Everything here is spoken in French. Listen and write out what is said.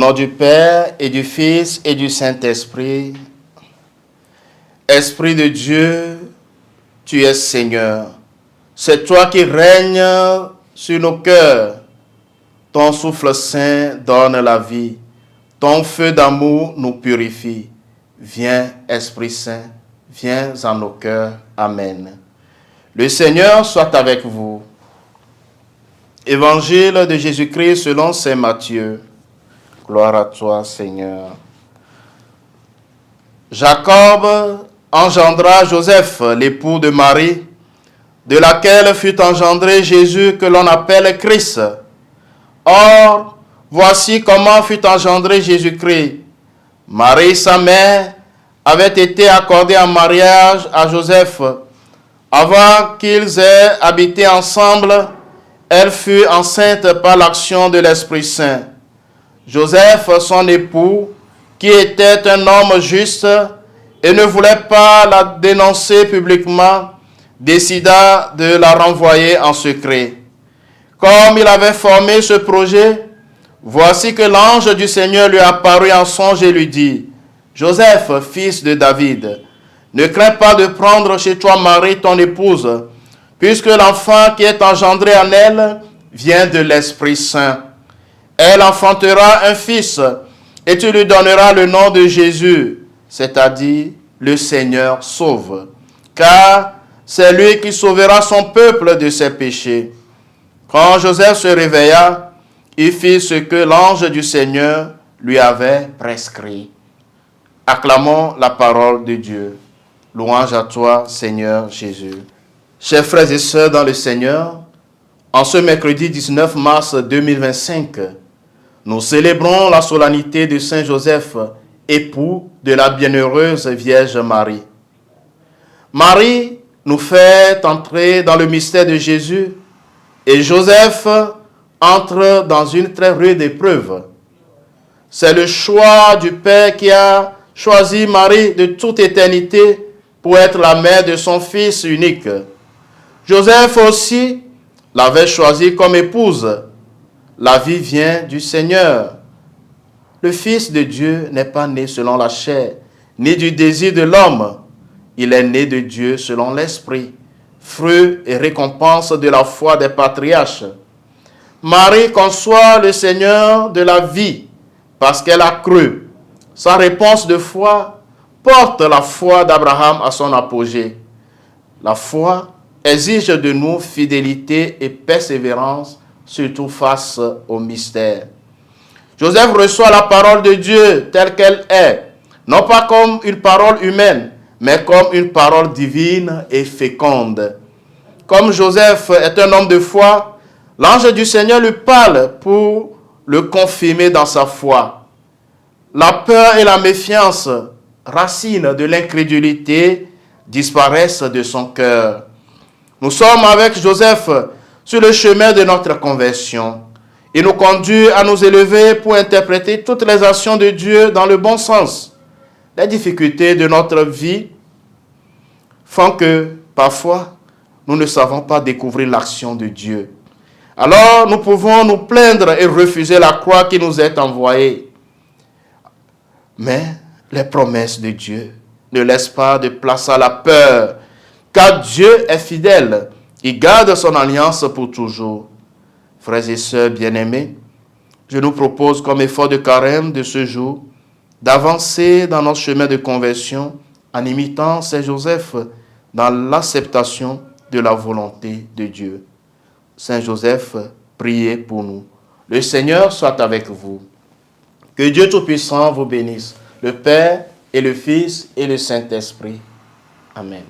nom du Père et du Fils et du Saint-Esprit. Esprit de Dieu, tu es Seigneur. C'est toi qui règnes sur nos cœurs. Ton souffle saint donne la vie. Ton feu d'amour nous purifie. Viens, Esprit Saint, viens en nos cœurs. Amen. Le Seigneur soit avec vous. Évangile de Jésus-Christ selon saint Matthieu. Gloire à toi, Seigneur. Jacob engendra Joseph, l'époux de Marie, de laquelle fut engendré Jésus que l'on appelle Christ. Or, voici comment fut engendré Jésus-Christ. Marie, sa mère, avait été accordée en mariage à Joseph. Avant qu'ils aient habité ensemble, elle fut enceinte par l'action de l'Esprit Saint. Joseph, son époux, qui était un homme juste et ne voulait pas la dénoncer publiquement, décida de la renvoyer en secret. Comme il avait formé ce projet, voici que l'ange du Seigneur lui apparut en songe et lui dit: « Joseph, fils de David, ne crains pas de prendre chez toi Marie, ton épouse, puisque l'enfant qui est engendré en elle vient de l'Esprit Saint. Elle enfantera un fils, et tu lui donneras le nom de Jésus, c'est-à-dire le Seigneur sauve, car c'est lui qui sauvera son peuple de ses péchés. » Quand Joseph se réveilla, il fit ce que l'ange du Seigneur lui avait prescrit. Acclamons la parole de Dieu. Louange à toi, Seigneur Jésus. Chers frères et sœurs dans le Seigneur, en ce mercredi 19 mars 2025, nous célébrons la solennité de Saint Joseph, époux de la bienheureuse Vierge Marie. Marie nous fait entrer dans le mystère de Jésus et Joseph entre dans une très rude épreuve. C'est le choix du Père qui a choisi Marie de toute éternité pour être la mère de son Fils unique. Joseph aussi l'avait choisi comme épouse. La vie vient du Seigneur. Le Fils de Dieu n'est pas né selon la chair, ni du désir de l'homme. Il est né de Dieu selon l'Esprit, fruit et récompense de la foi des patriarches. Marie conçoit le Seigneur de la vie parce qu'elle a cru. Sa réponse de foi porte la foi d'Abraham à son apogée. La foi exige de nous fidélité et persévérance, surtout face au mystère. Joseph reçoit la parole de Dieu telle qu'elle est, non pas comme une parole humaine, mais comme une parole divine et féconde. Comme Joseph est un homme de foi, l'ange du Seigneur lui parle pour le confirmer dans sa foi. La peur et la méfiance, racines de l'incrédulité, disparaissent de son cœur. Nous sommes avec Joseph sur le chemin de notre conversion. Il nous conduit à nous élever pour interpréter toutes les actions de Dieu dans le bon sens. Les difficultés de notre vie font que, parfois, nous ne savons pas découvrir l'action de Dieu. Alors, nous pouvons nous plaindre et refuser la croix qui nous est envoyée. Mais les promesses de Dieu ne laissent pas de place à la peur, car Dieu est fidèle. Il garde son alliance pour toujours. Frères et sœurs bien-aimés, je nous propose comme effort de carême de ce jour d'avancer dans notre chemin de conversion en imitant Saint Joseph dans l'acceptation de la volonté de Dieu. Saint Joseph, priez pour nous. Le Seigneur soit avec vous. Que Dieu Tout-Puissant vous bénisse, le Père et le Fils et le Saint-Esprit. Amen.